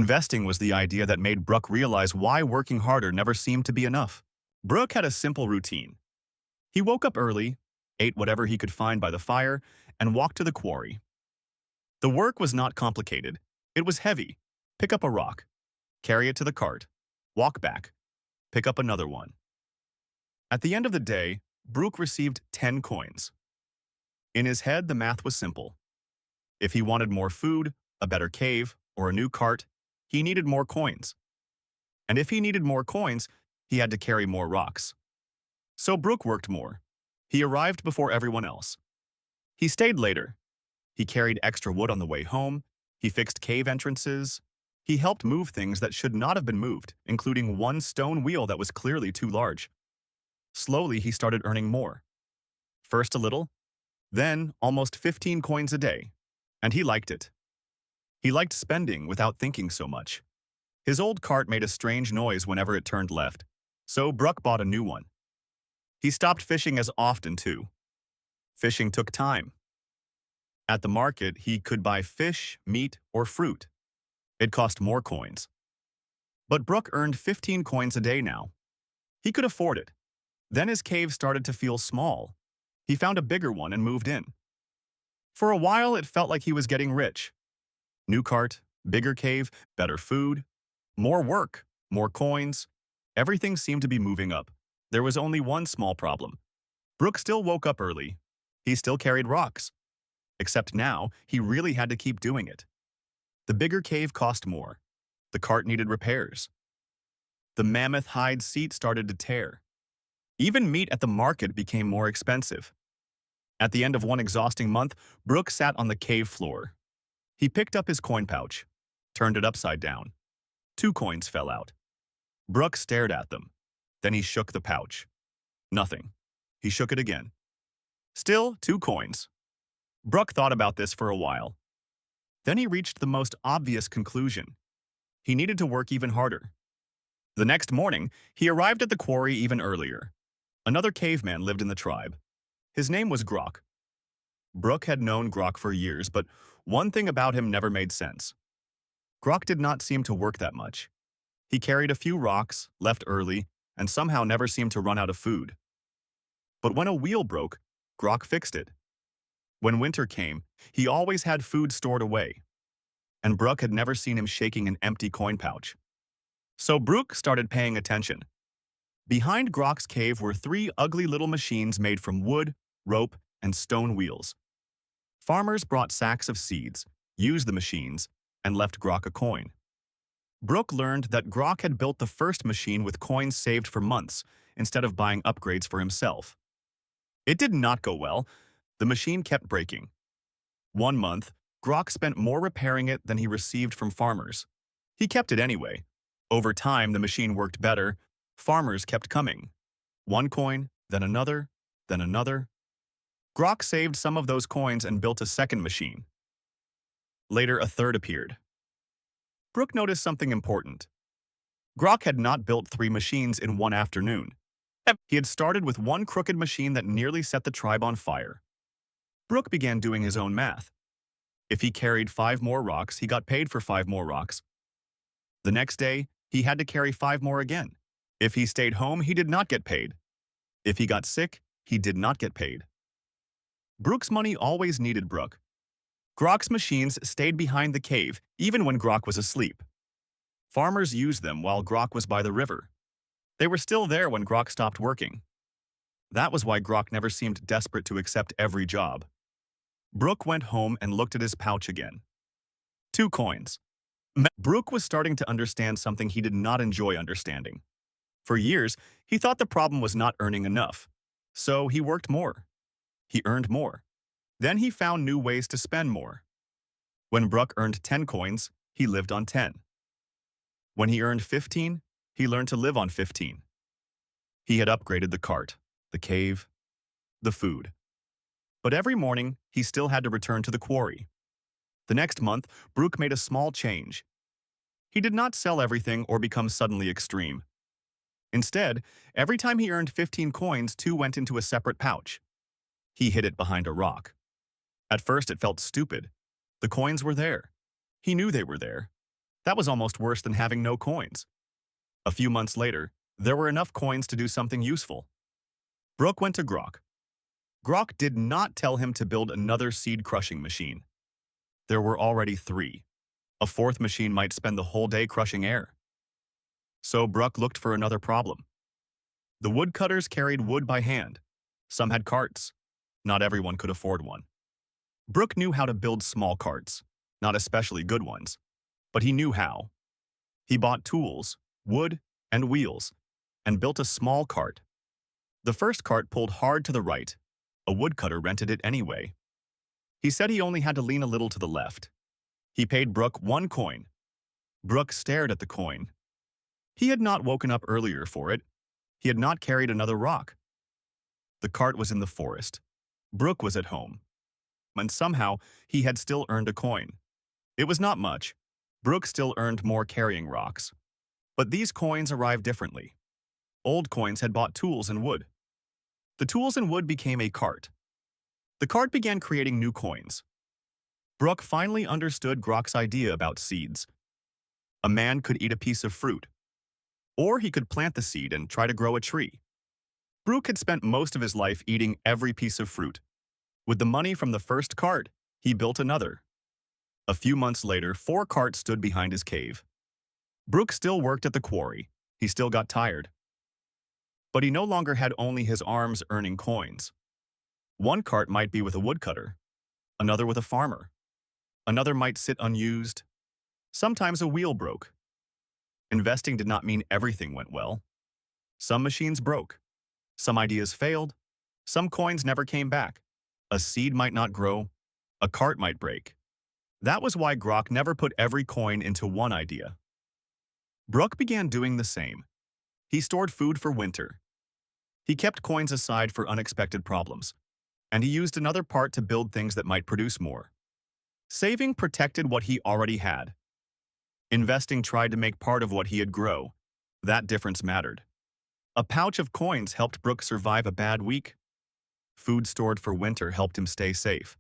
Investing was the idea that made Bruk realize why working harder never seemed to be enough. Bruk had a simple routine. He woke up early, ate whatever he could find by the fire, and walked to the quarry. The work was not complicated. It was heavy. Pick up a rock, carry it to the cart, walk back, pick up another one. At the end of the day, Bruk received 10 coins. In his head, the math was simple. If he wanted more food, a better cave, or a new cart, he needed more coins. And if he needed more coins, he had to carry more rocks. So Bruk worked more. He arrived before everyone else. He stayed later. He carried extra wood on the way home. He fixed cave entrances. He helped move things that should not have been moved, including one stone wheel that was clearly too large. Slowly, he started earning more. First a little, then almost 15 coins a day. And he liked it. He liked spending without thinking so much. His old cart made a strange noise whenever it turned left, so Bruk bought a new one. He stopped fishing as often, too. Fishing took time. At the market, he could buy fish, meat, or fruit. It cost more coins. But Bruk earned 15 coins a day now. He could afford it. Then his cave started to feel small. He found a bigger one and moved in. For a while, it felt like he was getting rich. New cart, bigger cave, better food, more work, more coins. Everything seemed to be moving up. There was only one small problem. Bruk still woke up early. He still carried rocks. Except now, he really had to keep doing it. The bigger cave cost more. The cart needed repairs. The mammoth hide seat started to tear. Even meat at the market became more expensive. At the end of one exhausting month, Bruk sat on the cave floor. He picked up his coin pouch, turned it upside down. 2 coins fell out. Bruk stared at them. Then he shook the pouch. Nothing. He shook it again. Still 2 coins. Bruk thought about this for a while. Then he reached the most obvious conclusion. He needed to work even harder. The next morning, he arrived at the quarry even earlier. Another caveman lived in the tribe. His name was Grok. Bruk had known Grok for years, but one thing about him never made sense. Grok did not seem to work that much. He carried a few rocks, left early, and somehow never seemed to run out of food. But when a wheel broke, Grok fixed it. When winter came, he always had food stored away. And Bruk had never seen him shaking an empty coin pouch. So Bruk started paying attention. Behind Grok's cave were 3 ugly little machines made from wood, rope, and stone wheels. Farmers brought sacks of seeds, used the machines, and left Grok a coin. Bruk learned that Grok had built the first machine with coins saved for months, instead of buying upgrades for himself. It did not go well. The machine kept breaking. One month, Grok spent more repairing it than he received from farmers. He kept it anyway. Over time, the machine worked better. Farmers kept coming. 1 coin, then another, then another. Grok saved some of those coins and built a second machine. Later, a third appeared. Bruk noticed something important. Grok had not built 3 machines in one afternoon. He had started with one crooked machine that nearly set the tribe on fire. Bruk began doing his own math. If he carried 5 more rocks, he got paid for 5 more rocks. The next day, he had to carry 5 more again. If he stayed home, he did not get paid. If he got sick, he did not get paid. Bruk's money always needed Bruk. Grok's machines stayed behind the cave, even when Grok was asleep. Farmers used them while Grok was by the river. They were still there when Grok stopped working. That was why Grok never seemed desperate to accept every job. Bruk went home and looked at his pouch again. 2 coins. Bruk was starting to understand something he did not enjoy understanding. For years, he thought the problem was not earning enough. So he worked more. He earned more. Then he found new ways to spend more. When Bruk earned 10 coins, he lived on 10. When he earned 15, he learned to live on 15. He had upgraded the cart, the cave, the food. But every morning, he still had to return to the quarry. The next month, Bruk made a small change. He did not sell everything or become suddenly extreme. Instead, every time he earned 15 coins, 2 went into a separate pouch. He hid it behind a rock. At first, it felt stupid. The coins were there. He knew they were there. That was almost worse than having no coins. A few months later, there were enough coins to do something useful. Bruk went to Grok. Grok did not tell him to build another seed-crushing machine. There were already 3. A 4th machine might spend the whole day crushing air. So Bruk looked for another problem. The woodcutters carried wood by hand. Some had carts. Not everyone could afford one. Bruk knew how to build small carts, not especially good ones, but he knew how. He bought tools, wood, and wheels, and built a small cart. The first cart pulled hard to the right. A woodcutter rented it anyway. He said he only had to lean a little to the left. He paid Bruk 1 coin. Bruk stared at the coin. He had not woken up earlier for it. He had not carried another rock. The cart was in the forest. Bruk was at home. And somehow, he had still earned a coin. It was not much. Bruk still earned more carrying rocks. But these coins arrived differently. Old coins had bought tools and wood. The tools and wood became a cart. The cart began creating new coins. Bruk finally understood Grok's idea about seeds. A man could eat a piece of fruit. Or he could plant the seed and try to grow a tree. Bruk had spent most of his life eating every piece of fruit. With the money from the first cart, he built another. A few months later, 4 carts stood behind his cave. Bruk still worked at the quarry. He still got tired. But he no longer had only his arms earning coins. One cart might be with a woodcutter, another with a farmer. Another might sit unused. Sometimes a wheel broke. Investing did not mean everything went well. Some machines broke. Some ideas failed. Some coins never came back. A seed might not grow. A cart might break. That was why Grok never put every coin into one idea. Bruk began doing the same. He stored food for winter. He kept coins aside for unexpected problems, and he used another part to build things that might produce more. Saving protected what he already had. Investing tried to make part of what he had grow. That difference mattered. A pouch of coins helped Bruk survive a bad week. Food stored for winter helped him stay safe.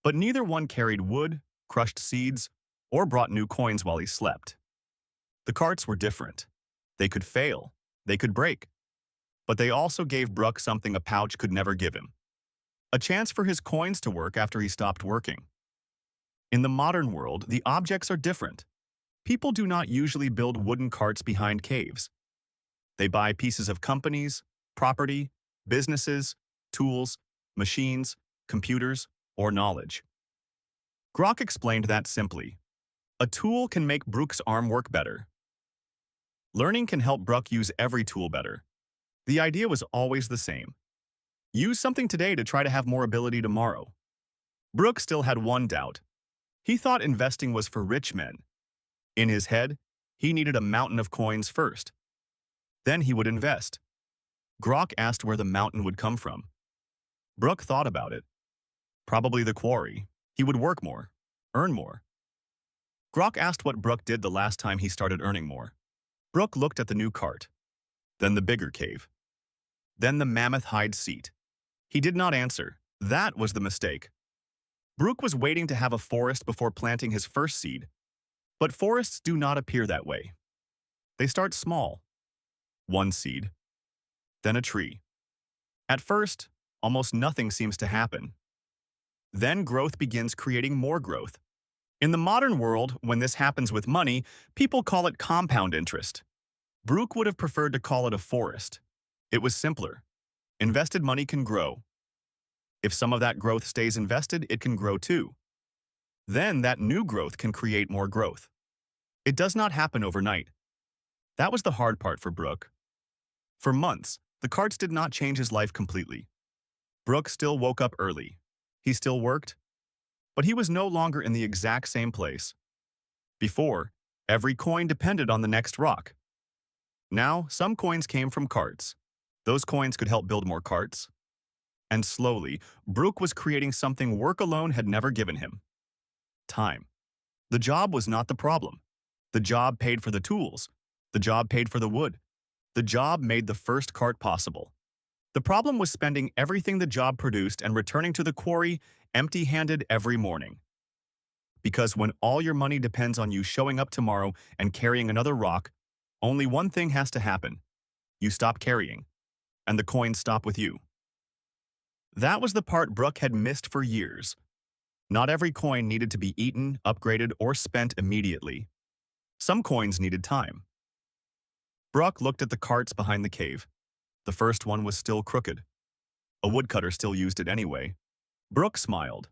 But neither one carried wood, crushed seeds, or brought new coins while he slept. The carts were different. They could fail. They could break. But they also gave Bruk something a pouch could never give him. A chance for his coins to work after he stopped working. In the modern world, the objects are different. People do not usually build wooden carts behind caves. They buy pieces of companies, property, businesses, tools, machines, computers, or knowledge. Grok explained that simply. A tool can make Bruk's arm work better. Learning can help Bruk use every tool better. The idea was always the same. Use something today to try to have more ability tomorrow. Bruk still had one doubt. He thought investing was for rich men. In his head, he needed a mountain of coins first. Then he would invest. Grok asked where the mountain would come from. Bruk thought about it. Probably the quarry. He would work more, earn more. Grok asked what Bruk did the last time he started earning more. Bruk looked at the new cart, then the bigger cave, then the mammoth hide seat. He did not answer. That was the mistake. Bruk was waiting to have a forest before planting his first seed. But forests do not appear that way. They start small. One seed, then a tree. At first, almost nothing seems to happen. Then growth begins creating more growth. In the modern world, when this happens with money, people call it compound interest. Bruk would have preferred to call it a forest. It was simpler. Invested money can grow. If some of that growth stays invested, it can grow too. Then that new growth can create more growth. It does not happen overnight. That was the hard part for Bruk. For months, the carts did not change his life completely. Bruk still woke up early. He still worked, but he was no longer in the exact same place. Before, every coin depended on the next rock. Now, some coins came from carts. Those coins could help build more carts. And slowly, Bruk was creating something work alone had never given him. Time. The job was not the problem. The job paid for the tools. The job paid for the wood. The job made the first cart possible. The problem was spending everything the job produced and returning to the quarry empty-handed every morning. Because when all your money depends on you showing up tomorrow and carrying another rock, only one thing has to happen. You stop carrying, and the coins stop with you. That was the part Bruk had missed for years. Not every coin needed to be eaten, upgraded, or spent immediately. Some coins needed time. Bruk looked at the carts behind the cave. The first one was still crooked. A woodcutter still used it anyway. Bruk smiled.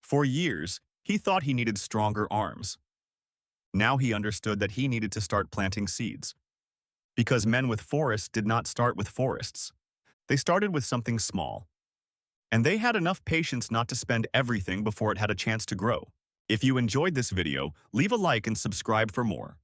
For years, he thought he needed stronger arms. Now he understood that he needed to start planting seeds. Because men with forests did not start with forests. They started with something small. And they had enough patience not to spend everything before it had a chance to grow. If you enjoyed this video, leave a like and subscribe for more.